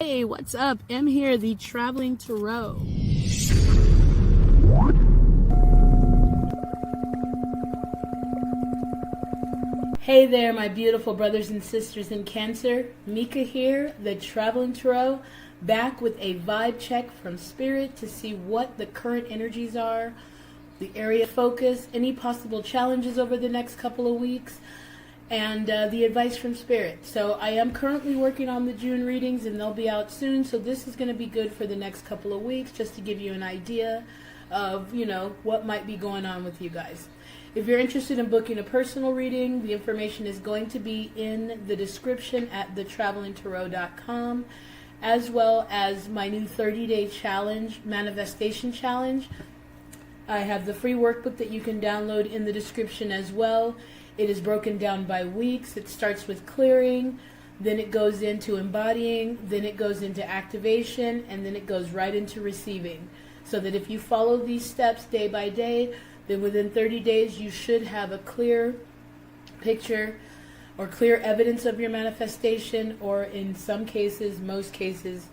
Hey, what's up? Em here, the Traveling Tarot. Hey there, my beautiful brothers and sisters in Cancer. Mika here, the Traveling Tarot, back with a vibe check from Spirit to see what the current energies are, the area of focus, any possible challenges over the next couple of weeks, and the advice from Spirit. So I am currently working on the June readings, and they'll be out soon. So this is going to be good for the next couple of weeks, just to give you an idea of, what might be going on with you guys. If you're interested in booking a personal reading, the information is going to be in the description at thetravelingtarot.com, as well as my new 30-day challenge, manifestation challenge. I have the free workbook that you can download in the description as well. It is broken down by weeks. It starts with clearing, then it goes into embodying, then it goes into activation, and then it goes right into receiving. So that if you follow these steps day by day, then within 30 days you should have a clear picture or clear evidence of your manifestation, or in some cases, most cases,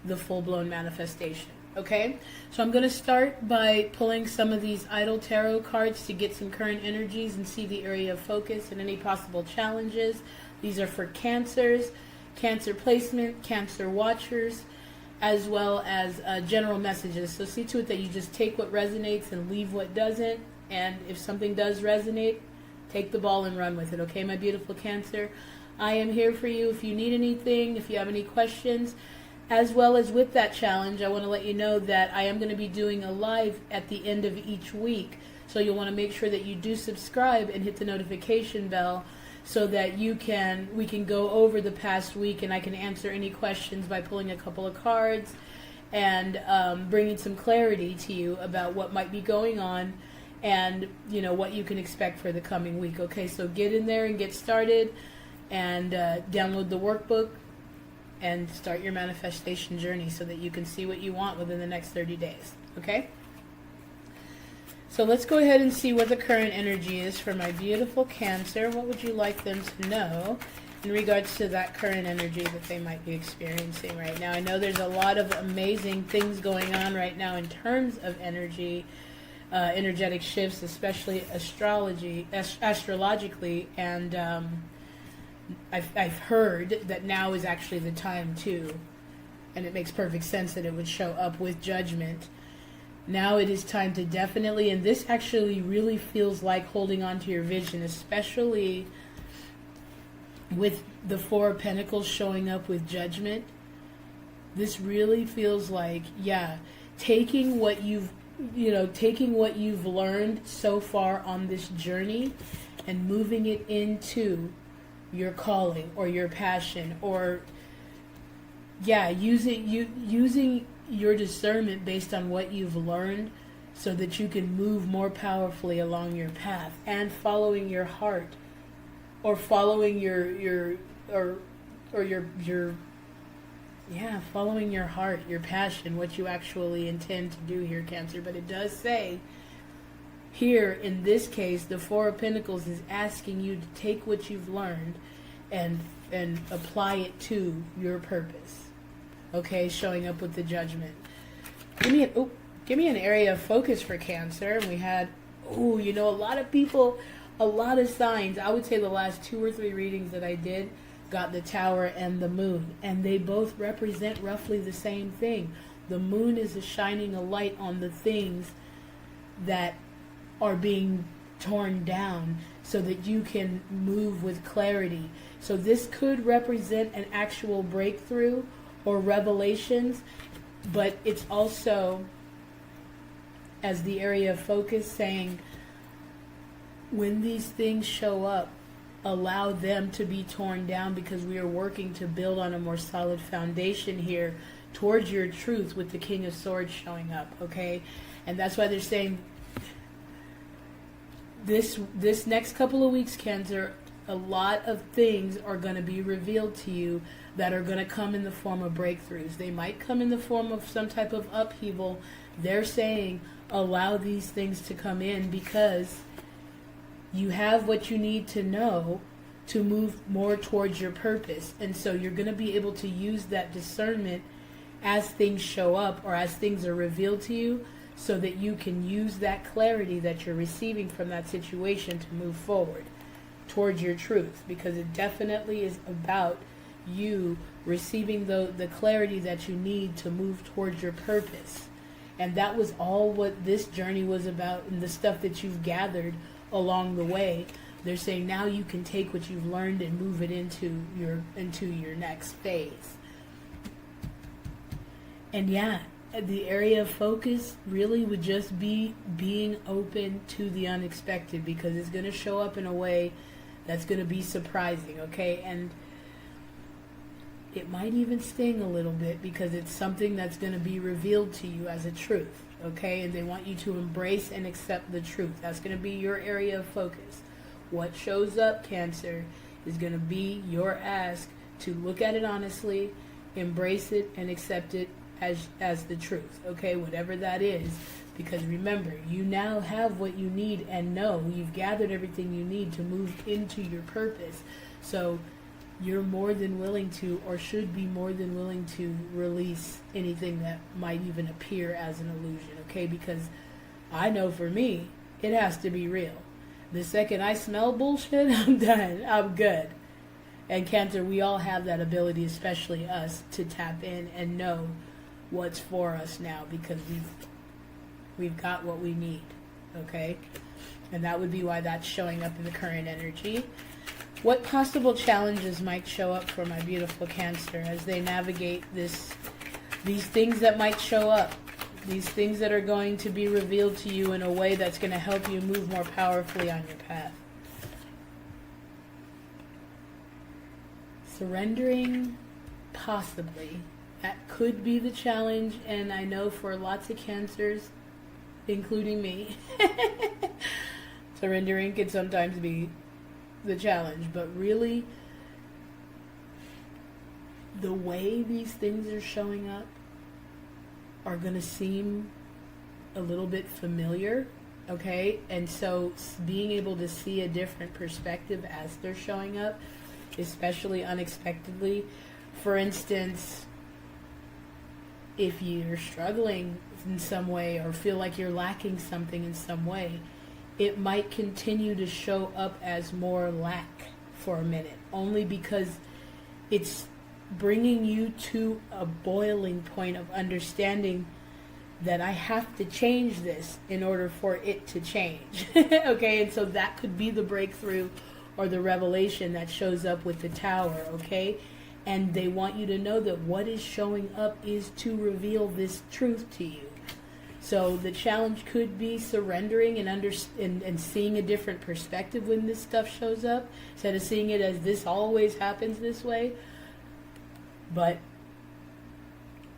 the full-blown manifestation. Okay, so I'm going to start by pulling some of these idle tarot cards to get some current energies and see the area of focus and any possible challenges. These are for Cancers, Cancer placement, Cancer watchers, as well as general messages. So see to it that you just take what resonates and leave what doesn't. And if something does resonate, take the ball and run with it. Okay, my beautiful Cancer? I am here for you if you need anything, if you have any questions. As well as with that challenge, I want to let you know that I am going to be doing a live at the end of each week. So you'll want to make sure that you do subscribe and hit the notification bell so that we can go over the past week, and I can answer any questions by pulling a couple of cards and bringing some clarity to you about what might be going on and what you can expect for the coming week. Okay, so get in there and get started and download the workbook and start your manifestation journey so that you can see what you want within the next 30 days. Okay? So let's go ahead and see what the current energy is for my beautiful Cancer. What would you like them to know in regards to that current energy that they might be experiencing right now? I know there's a lot of amazing things going on right now in terms of energy, energetic shifts, especially astrologically, and I've heard that now is actually the time too, and it makes perfect sense that it would show up with Judgment. Now it is time to definitely, and this actually really feels like holding on to your vision, especially with the Four of Pentacles showing up with Judgment. This really feels like, taking what you've learned so far on this journey and moving it into your calling or your passion, or using your discernment based on what you've learned so that you can move more powerfully along your path and following your heart, or following following your heart, your passion, what you actually intend to do here, Cancer. But it does say here, in this case, the Four of Pentacles is asking you to take what you've learned and apply it to your purpose. Okay, showing up with the Judgment. Give me an area of focus for Cancer. We had, a lot of people, a lot of signs. I would say the last 2 or 3 readings that I did got the Tower and the Moon, and they both represent roughly the same thing. The Moon is shining a light on the things that are being torn down so that you can move with clarity. So this could represent an actual breakthrough or revelations, but it's also, as the area of focus, saying when these things show up, allow them to be torn down, because we are working to build on a more solid foundation here towards your truth with the King of Swords showing up. Okay, and that's why they're saying this next couple of weeks, Cancer, a lot of things are going to be revealed to you that are going to come in the form of breakthroughs. They might come in the form of some type of upheaval. They're saying allow these things to come in, because you have what you need to know to move more towards your purpose. And so you're going to be able to use that discernment as things show up or as things are revealed to you, so that you can use that clarity that you're receiving from that situation to move forward towards your truth, because it definitely is about you receiving the clarity that you need to move towards your purpose. And that was all what this journey was about, and the stuff that you've gathered along the way. They're saying now you can take what you've learned and move it into your next phase. And yeah, the area of focus really would just be being open to the unexpected, because it's going to show up in a way that's going to be surprising, okay? And it might even sting a little bit, because it's something that's going to be revealed to you as a truth, okay? And they want you to embrace and accept the truth. That's going to be your area of focus. What shows up, Cancer, is going to be your ask to look at it honestly, embrace it, and accept it as the truth, okay? Whatever that is. Because remember, you now have what you need, and know you've gathered everything you need to move into your purpose. So you're more than willing to, or should be more than willing to, release anything that might even appear as an illusion, okay? Because I know for me, it has to be real. The second I smell bullshit, I'm done. I'm good. And Cancer, we all have that ability, especially us, to tap in and know what's for us now, because we've got what we need, okay? And that would be why that's showing up in the current energy. What possible challenges might show up for my beautiful Cancer as they navigate these things that might show up? These things that are going to be revealed to you in a way that's going to help you move more powerfully on your path. Surrendering, possibly. That could be the challenge, and I know for lots of Cancers, including me, surrendering can sometimes be the challenge. But really, the way these things are showing up are going to seem a little bit familiar, okay? And so being able to see a different perspective as they're showing up, especially unexpectedly. For instance, if you're struggling in some way or feel like you're lacking something in some way, it might continue to show up as more lack for a minute, only because it's bringing you to a boiling point of understanding that I have to change this in order for it to change. Okay, and so that could be the breakthrough or the revelation that shows up with the Tower, okay? And they want you to know that what is showing up is to reveal this truth to you. So the challenge could be surrendering and seeing a different perspective when this stuff shows up, instead of seeing it as this always happens this way. But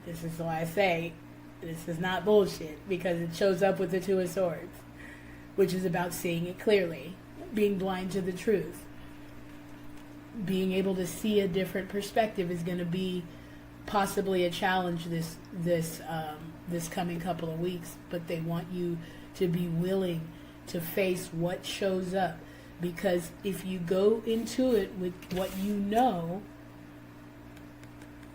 this is why I say this is not bullshit, because it shows up with the Two of Swords, which is about seeing it clearly, being blind to the truth. Being able to see a different perspective is going to be possibly a challenge this coming couple of weeks, but they want you to be willing to face what shows up, because if you go into it with what you know,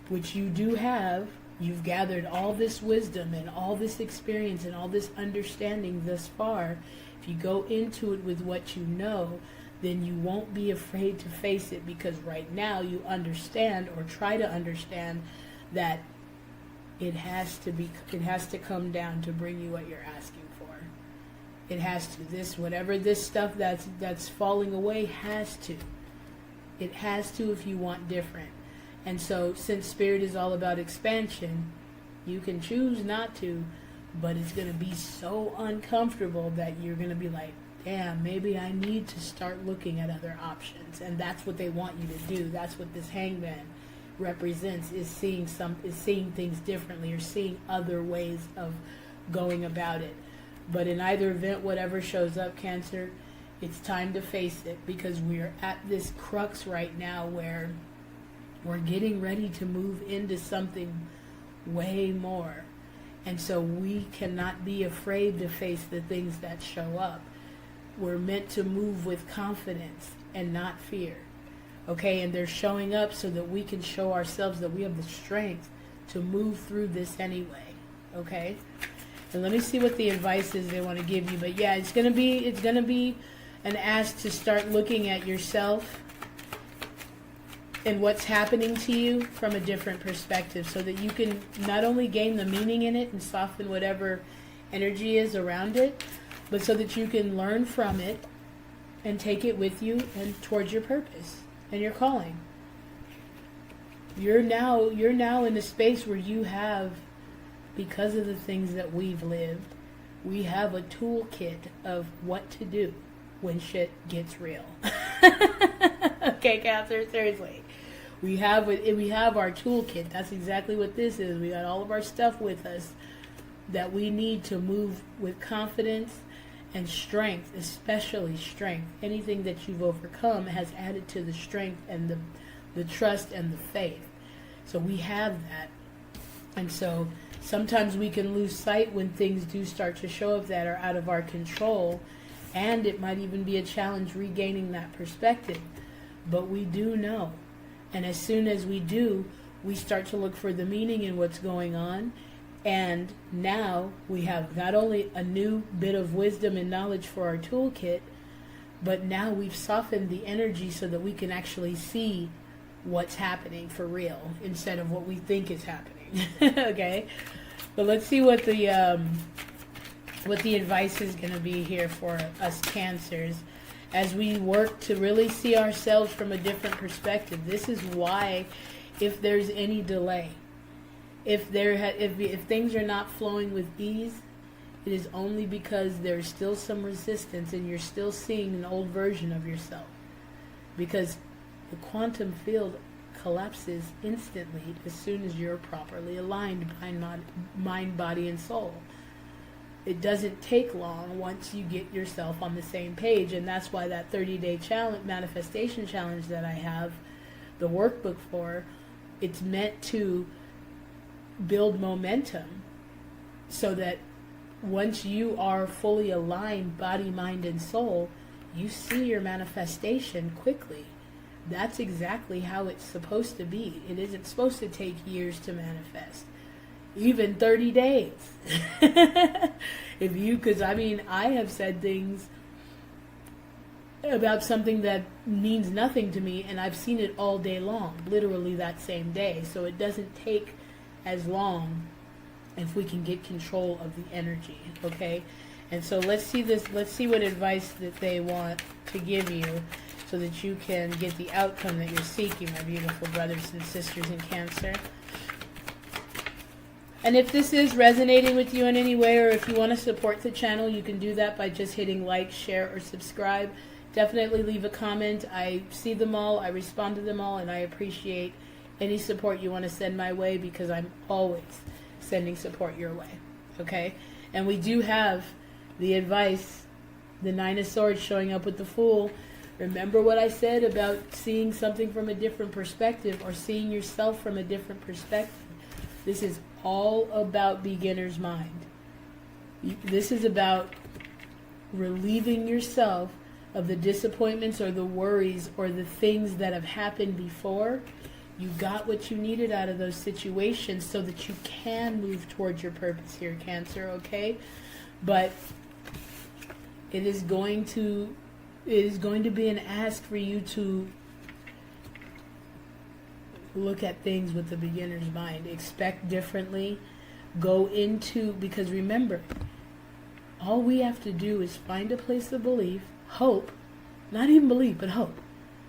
which you do have, you've gathered all this wisdom and all this experience and all this understanding thus far. If you go into it with what you know, then you won't be afraid to face it, because right now you understand, or try to understand, that it has to come down to bring you what you're asking for. It has to. Whatever this stuff that's falling away has to. It has to if you want different. And so, since Spirit is all about expansion, you can choose not to, but it's going to be so uncomfortable that you're going to be like, damn, maybe I need to start looking at other options. And that's what they want you to do. That's what this Hangman represents, is seeing things differently, or seeing other ways of going about it. But in either event, whatever shows up, Cancer, it's time to face it, because we're at this crux right now where we're getting ready to move into something way more. And so we cannot be afraid to face the things that show up. We're meant to move with confidence and not fear. Okay, and they're showing up so that we can show ourselves that we have the strength to move through this anyway. Okay? And let me see what the advice is they want to give you. But yeah, it's gonna be an ask to start looking at yourself and what's happening to you from a different perspective, so that you can not only gain the meaning in it and soften whatever energy is around it, but so that you can learn from it and take it with you and towards your purpose and your calling. You're now in a space where you have, because of the things that we've lived, we have a toolkit of what to do when shit gets real. Okay, Cancer, seriously. We have our toolkit. That's exactly what this is. We got all of our stuff with us that we need to move with confidence and strength, especially strength. Anything that you've overcome has added to the strength and the trust and the faith. So we have that. And so sometimes we can lose sight when things do start to show up that are out of our control, and it might even be a challenge regaining that perspective. But we do know. And as soon as we do, we start to look for the meaning in what's going on. And now we have not only a new bit of wisdom and knowledge for our toolkit, but now we've softened the energy so that we can actually see what's happening for real instead of what we think is happening. Okay? But let's see what the advice is going to be here for us Cancers as we work to really see ourselves from a different perspective. This is why, if there's any delay, if things are not flowing with ease, it is only because there's still some resistance and you're still seeing an old version of yourself. Because the quantum field collapses instantly as soon as you're properly aligned mind, body, and soul. It doesn't take long once you get yourself on the same page, and that's why that 30-day challenge, manifestation challenge that I have, the workbook for, it's meant to build momentum so that once you are fully aligned, body, mind, and soul, you see your manifestation quickly. That's exactly how it's supposed to be. It isn't supposed to take years to manifest. Even 30 days. Because I have said things about something that means nothing to me, and I've seen it all day long, literally that same day. So it doesn't take as long if we can get control of the energy, okay? And so let's see what advice that they want to give you so that you can get the outcome that you're seeking, my beautiful brothers and sisters in Cancer. And if this is resonating with you in any way, or if you want to support the channel, you can do that by just hitting like, share, or subscribe. Definitely leave a comment. I see them all, I respond to them all, and I appreciate any support you want to send my way, because I'm always sending support your way. Okay? And we do have the advice, the Nine of Swords showing up with the Fool. Remember what I said about seeing something from a different perspective, or seeing yourself from a different perspective. This is all about beginner's mind. This is about relieving yourself of the disappointments or the worries or the things that have happened before. You got what you needed out of those situations so that you can move towards your purpose here, Cancer, okay? But it is going to be an ask for you to look at things with the beginner's mind. Expect differently. Go into, because remember, all we have to do is find a place of belief, hope, not even believe, but hope.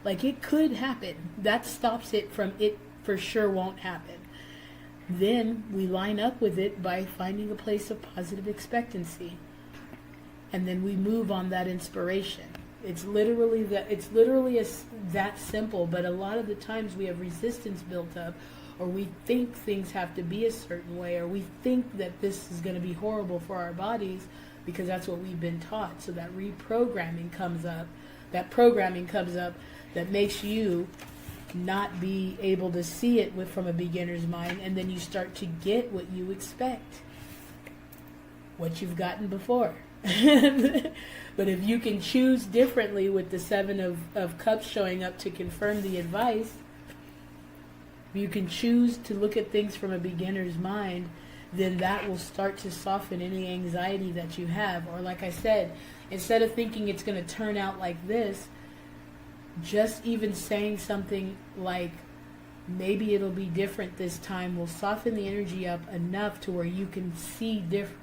Like it could happen. That stops it from it for sure won't happen. Then we line up with it by finding a place of positive expectancy. And then we move on that inspiration. It's literally that simple, but a lot of the times we have resistance built up, or we think things have to be a certain way, or we think that this is going to be horrible for our bodies because that's what we've been taught. So that reprogramming comes up, that programming comes up that makes you not be able to see it from a beginner's mind, and then you start to get what you expect, what you've gotten before. But if you can choose differently with the Seven of Cups showing up to confirm the advice, you can choose to look at things from a beginner's mind, then that will start to soften any anxiety that you have. Or like I said, instead of thinking it's going to turn out like this, just even saying something like, maybe it'll be different this time, will soften the energy up enough to where you can see different.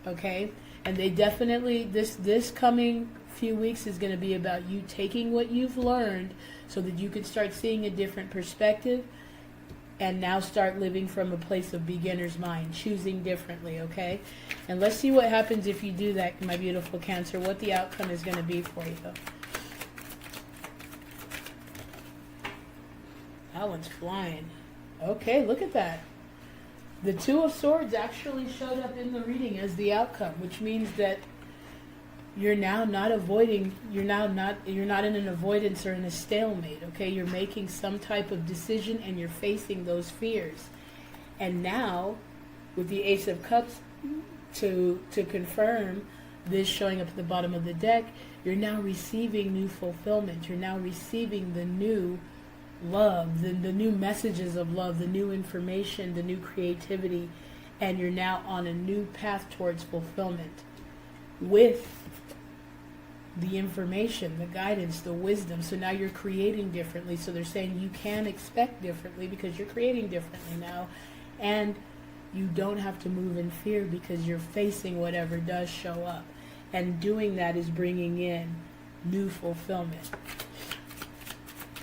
Okay? And they definitely, this coming few weeks is going to be about you taking what you've learned so that you can start seeing a different perspective and now start living from a place of beginner's mind, choosing differently, okay? And let's see what happens if you do that, my beautiful Cancer, what the outcome is going to be for you. That one's flying. Okay, look at that. The Two of Swords actually showed up in the reading as the outcome, which means that you're now not avoiding, you're not in an avoidance or in a stalemate, okay? You're making some type of decision and you're facing those fears. And now, with the Ace of Cups to confirm this showing up at the bottom of the deck, you're now receiving new fulfillment. You're now receiving the new love, the new messages of love, the new information, the new creativity, and you're now on a new path towards fulfillment with the information, the guidance, the wisdom. So now you're creating differently. So they're saying you can expect differently because you're creating differently now, and you don't have to move in fear because you're facing whatever does show up, and doing that is bringing in new fulfillment.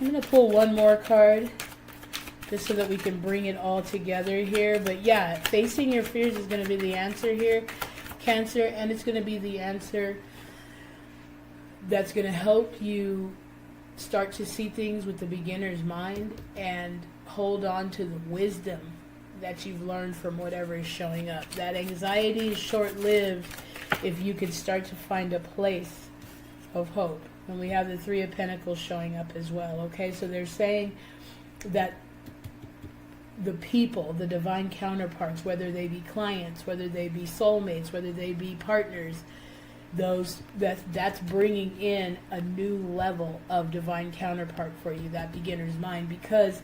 I'm going to pull one more card just so that we can bring it all together here. But yeah, facing your fears is going to be the answer here, Cancer, and it's going to be the answer that's going to help you start to see things with the beginner's mind and hold on to the wisdom that you've learned from whatever is showing up. That anxiety is short-lived if you can start to find a place of hope. And we have the Three of Pentacles showing up as well. Okay, so they're saying that the people, the divine counterparts, whether they be clients, whether they be soulmates, whether they be partners, that's bringing in a new level of divine counterpart for you, that beginner's mind, because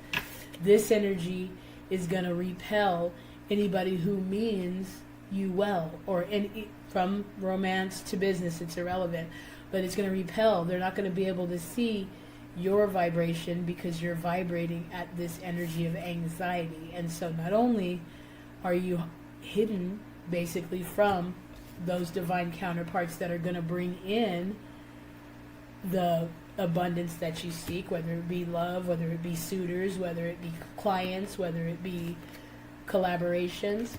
this energy is going to repel anybody who means you well, or from romance to business, it's irrelevant, but it's going to repel. They're not going to be able to see your vibration because you're vibrating at this energy of anxiety. And so not only are you hidden basically from those divine counterparts that are going to bring in the abundance that you seek, whether it be love, whether it be suitors, whether it be clients, whether it be collaborations,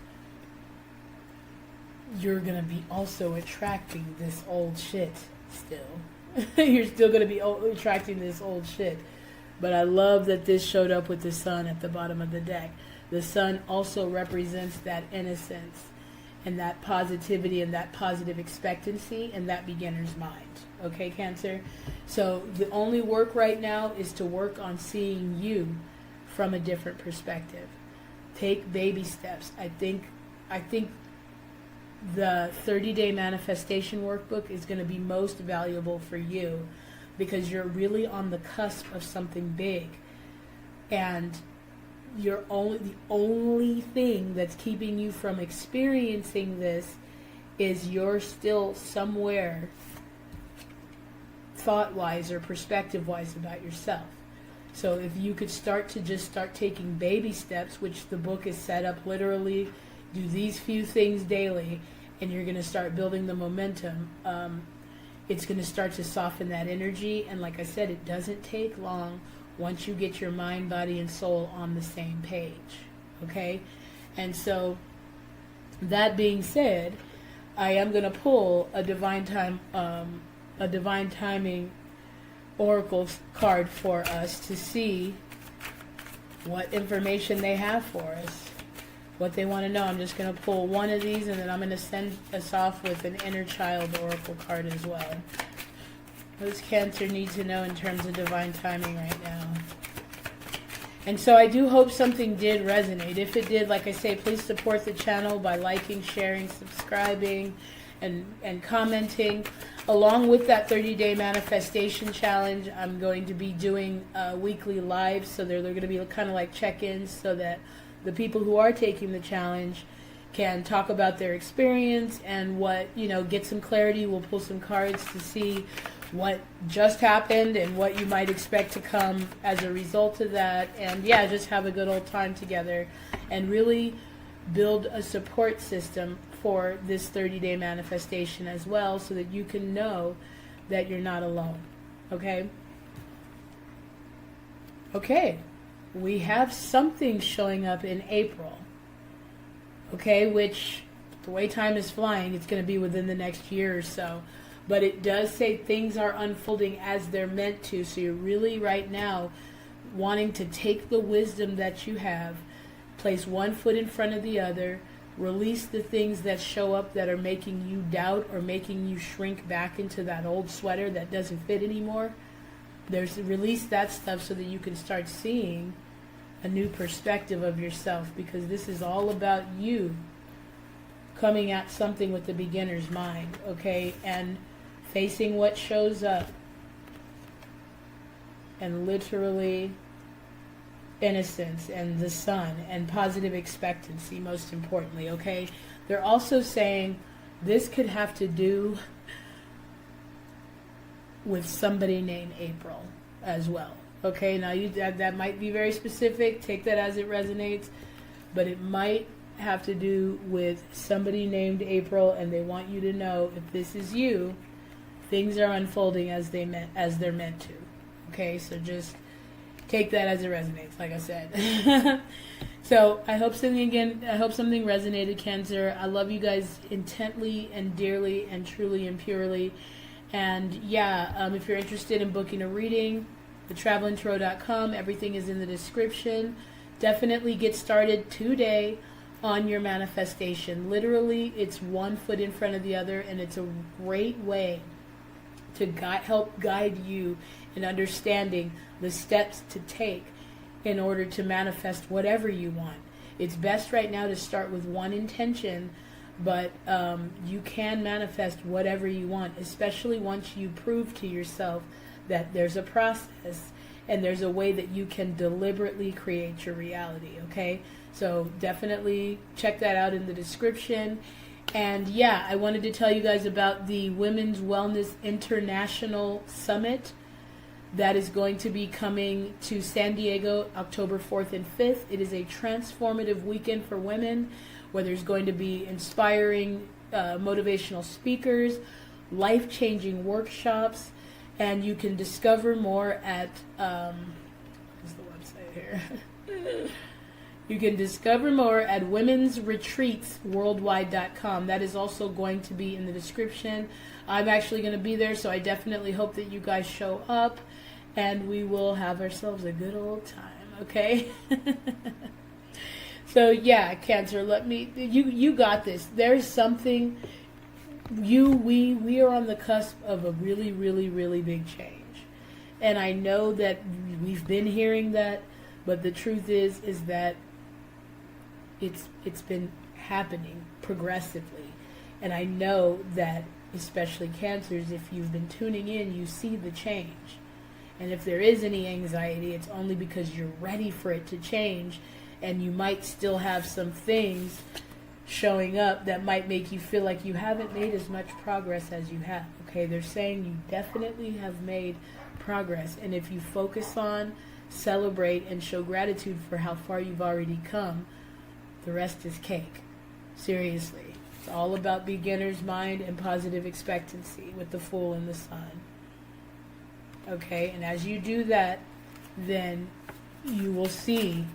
you're going to be also attracting this old shit still. You're still going to be attracting this old shit. But I love that this showed up with the Sun at the bottom of the deck. The Sun also represents that innocence and that positivity and that positive expectancy and that beginner's mind. Okay, Cancer? So the only work right now is to work on seeing you from a different perspective. Take baby steps. I think the 30-day manifestation workbook is going to be most valuable for you because you're really on the cusp of something big, and the only thing that's keeping you from experiencing this is you're still somewhere thought-wise or perspective-wise about yourself. So if you could start taking baby steps, which the book is set up literally, do these few things daily, and you're going to start building the momentum. It's going to start to soften that energy. And like I said, it doesn't take long once you get your mind, body, and soul on the same page. Okay? And so, that being said, I am going to pull a divine timing oracle card for us to see what information they have for us, what they want to know. I'm just going to pull one of these, and then I'm going to send us off with an inner child oracle card as well. What does Cancer need to know in terms of divine timing right now? And so I do hope something did resonate. If it did, like I say, please support the channel by liking, sharing, subscribing, and commenting. Along with that 30-day manifestation challenge, I'm going to be doing weekly lives, so they're going to be kind of like check-ins, so that the people who are taking the challenge can talk about their experience and what, get some clarity. We'll pull some cards to see what just happened and what you might expect to come as a result of that. And yeah, just have a good old time together and really build a support system for this 30-day manifestation as well, so that you can know that you're not alone. Okay? Okay. We have something showing up in April. Okay, which, the way time is flying, it's going to be within the next year or so. But it does say things are unfolding as they're meant to. So you're really right now wanting to take the wisdom that you have, place one foot in front of the other, release the things that show up that are making you doubt or making you shrink back into that old sweater that doesn't fit anymore. Release that stuff so that you can start seeing a new perspective of yourself, because this is all about you coming at something with the beginner's mind, okay? And facing what shows up. And literally innocence and the sun and positive expectancy, most importantly, okay? They're also saying this could have to do with somebody named April as well, okay? Now that might be very specific, take that as it resonates, but it might have to do with somebody named April, and they want you to know, if this is you, things are unfolding as they're meant to, okay? So just take that as it resonates, like I said. So I hope something resonated, Cancer. I love you guys intently and dearly and truly and purely. And yeah, if you're interested in booking a reading, thetravelingtarot.com, everything is in the description. Definitely get started today on your manifestation. Literally, it's one foot in front of the other, and it's a great way to help guide you in understanding the steps to take in order to manifest whatever you want. It's best right now to start with one intention, but you can manifest whatever you want, especially once you prove to yourself that there's a process and there's a way that you can deliberately create your reality, okay? So definitely check that out in the description. And yeah, I wanted to tell you guys about the Women's Wellness International Summit that is going to be coming to San Diego October 4th and 5th. It is a transformative weekend for women where there's going to be inspiring motivational speakers, life-changing workshops, and you can discover more at, what's the website here? You can discover more at womensretreatsworldwide.com. That is also going to be in the description. I'm actually going to be there, so I definitely hope that you guys show up, and we will have ourselves a good old time, okay? So yeah, Cancer, you got this. There's something, we are on the cusp of a really, really, really big change. And I know that we've been hearing that, but the truth is that it's been happening progressively. And I know that, especially Cancers, if you've been tuning in, you see the change. And if there is any anxiety, it's only because you're ready for it to change, and you might still have some things showing up that might make you feel like you haven't made as much progress as you have. Okay, they're saying you definitely have made progress, and if you focus on, celebrate, and show gratitude for how far you've already come, the rest is cake. Seriously. It's all about beginner's mind and positive expectancy with the Fool and the Sun. Okay, and as you do that, then you will see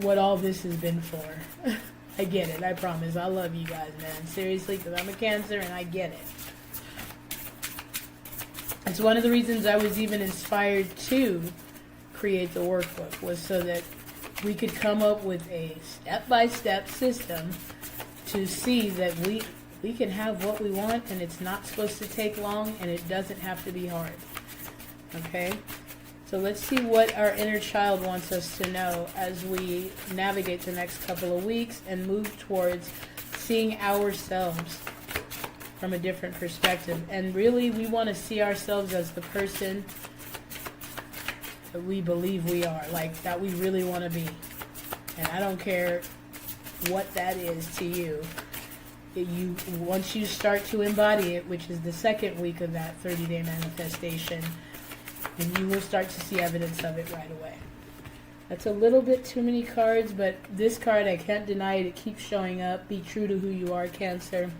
what all this has been for. I get it, I promise. I love you guys, man. Seriously, because I'm a Cancer and I get it. It's one of the reasons I was even inspired to create the workbook, was so that we could come up with a step-by-step system to see that we can have what we want, and it's not supposed to take long, and it doesn't have to be hard. Okay? So let's see what our inner child wants us to know as we navigate the next couple of weeks and move towards seeing ourselves from a different perspective. And really, we want to see ourselves as the person that we believe we are, like that we really want to be. And I don't care what that is to you. Once you start to embody it, which is the second week of that 30-day manifestation, then you will start to see evidence of it right away. That's a little bit too many cards, but this card, I can't deny it. It keeps showing up. Be true to who you are, Cancer.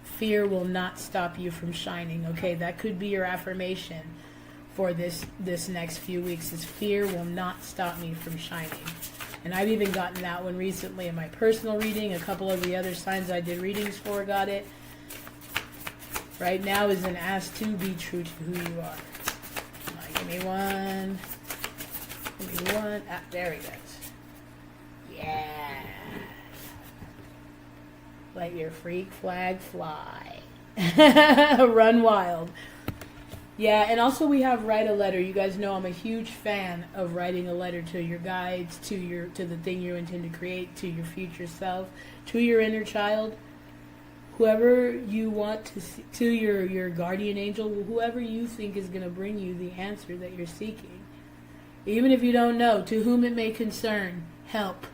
Fear will not stop you from shining. Okay, that could be your affirmation for this next few weeks, is fear will not stop me from shining. And I've even gotten that one recently in my personal reading. A couple of the other signs I did readings for got it. Right now is an ask to be true to who you are. Give me one. Give me one. Ah, there he goes. Yeah. Let your freak flag fly. Run wild. Yeah, and also we have write a letter. You guys know I'm a huge fan of writing a letter to your guides, to the thing you intend to create, to your future self, to your inner child, whoever you want to see, to your guardian angel, whoever you think is going to bring you the answer that you're seeking. Even if you don't know, to whom it may concern, help.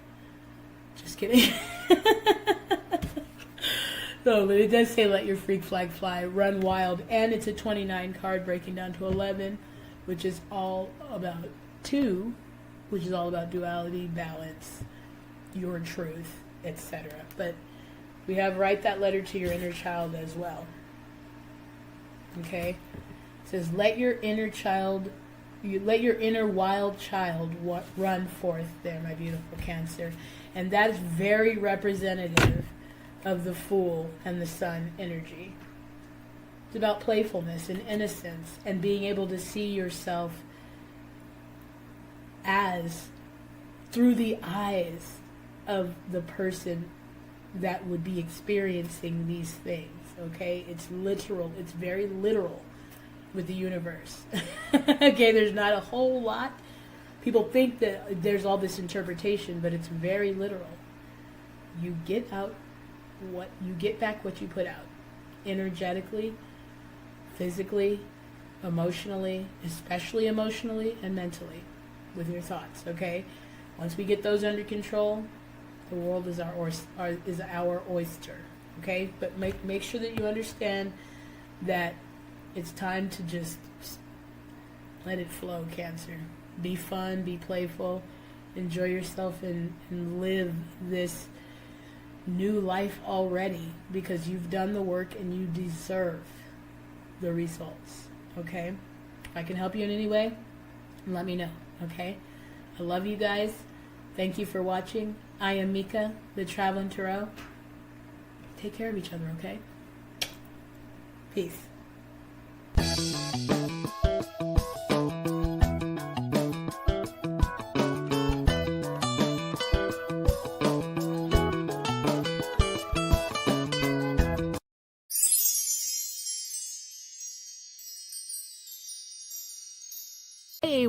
Just kidding. No, but it does say let your freak flag fly, run wild, and it's a 29 card breaking down to 11, which is all about 2, which is all about duality, balance, your truth, etc. But we have write that letter to your inner child as well. Okay? It says let your inner wild child run forth there, my beautiful Cancer. And that is very representative of the Fool and the Sun energy. It's about playfulness and innocence and being able to see yourself as through the eyes of the person that would be experiencing these things. Okay? It's literal. It's very literal with the universe. Okay? There's not a whole lot. People think that there's all this interpretation, but it's very literal. You get back what you put out, energetically, physically, emotionally, especially emotionally and mentally, with your thoughts. Okay, once we get those under control, the world is our oyster. Okay, but make sure that you understand that it's time to just let it flow, Cancer. Be fun, be playful, enjoy yourself, and live this new life already, because you've done the work and you deserve the results. Okay? If I can help you in any way, let me know. Okay? I love you guys. Thank you for watching. I am Mika, the Traveling Tarot. Take care of each other, okay? Peace. Hey,